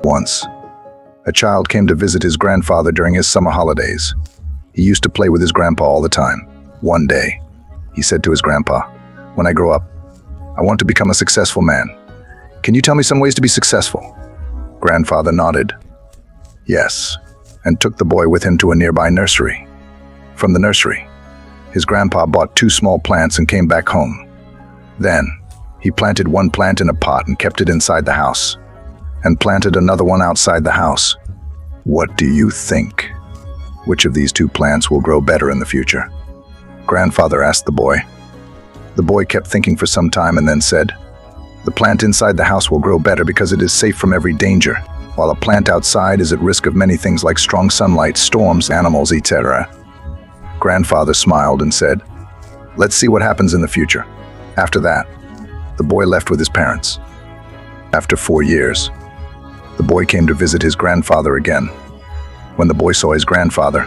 Once, a child came to visit his grandfather during his summer holidays. He used to play with his grandpa all the time. One day, he said to his grandpa, "When I grow up, I want to become a successful man. Can you tell me some ways to be successful?" Grandfather nodded. Yes, and took the boy with him to a nearby nursery. From the nursery, his grandpa bought 2 small plants and came back home. Then, he planted one plant in a pot and kept it inside the house, and planted another one outside the house. What do you think? Which of these 2 plants will grow better in the future? Grandfather asked the boy. The boy kept thinking for some time and then said, "The plant inside the house will grow better because it is safe from every danger, while a plant outside is at risk of many things like strong sunlight, storms, animals, etc." Grandfather smiled and said, "Let's see what happens in the future." After that, the boy left with his parents. After 4 years, the boy came to visit his grandfather again. When the boy saw his grandfather,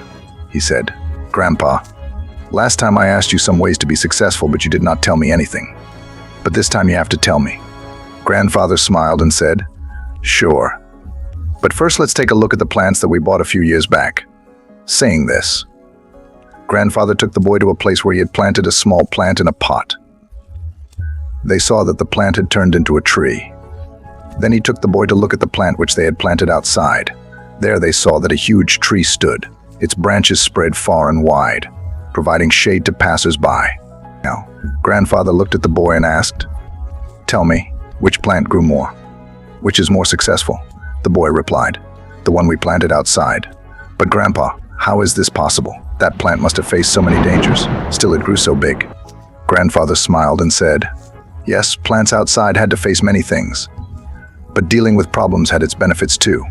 he said, "Grandpa, last time I asked you some ways to be successful, but you did not tell me anything. But this time you have to tell me." Grandfather smiled and said, "Sure. But first let's take a look at the plants that we bought a few years back." Saying this, Grandfather took the boy to a place where he had planted a small plant in a pot. They saw that the plant had turned into a tree. Then he took the boy to look at the plant which they had planted outside. There they saw that a huge tree stood. Its branches spread far and wide, providing shade to passers-by. Now, Grandfather looked at the boy and asked, "Tell me, which plant grew more? Which is more successful?" The boy replied, "The one we planted outside." "But Grandpa, how is this possible? That plant must have faced so many dangers. Still it grew so big." Grandfather smiled and said, "Yes, plants outside had to face many things. But dealing with problems had its benefits too.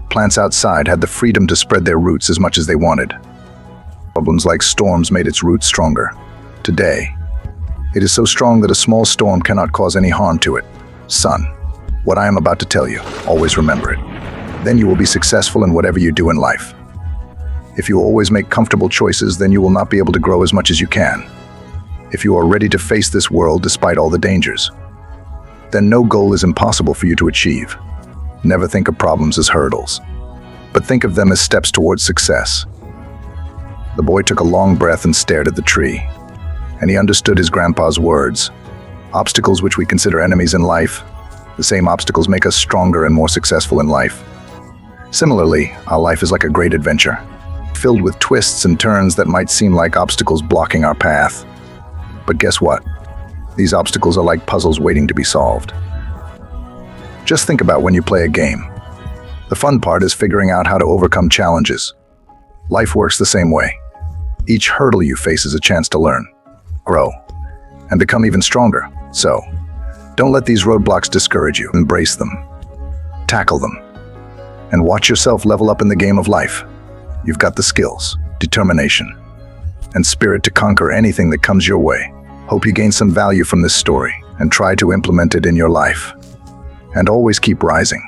Plants outside had the freedom to spread their roots as much as they wanted. Problems like storms made its roots stronger. Today, it is so strong that a small storm cannot cause any harm to it. Son, what I am about to tell you, always remember it. Then you will be successful in whatever you do in life. If you always make comfortable choices, then you will not be able to grow as much as you can. If you are ready to face this world despite all the dangers, then no goal is impossible for you to achieve. Never think of problems as hurdles, but think of them as steps towards success." The boy took a long breath and stared at the tree, and he understood his grandpa's words. Obstacles which we consider enemies in life, the same obstacles make us stronger and more successful in life. Similarly, our life is like a great adventure, filled with twists and turns that might seem like obstacles blocking our path. But guess what? These obstacles are like puzzles waiting to be solved. Just think about when you play a game. The fun part is figuring out how to overcome challenges. Life works the same way. Each hurdle you face is a chance to learn, grow, and become even stronger. So, don't let these roadblocks discourage you. Embrace them, tackle them, and watch yourself level up in the game of life. You've got the skills, determination, and spirit to conquer anything that comes your way. Hope you gain some value from this story and try to implement it in your life. And always keep rising.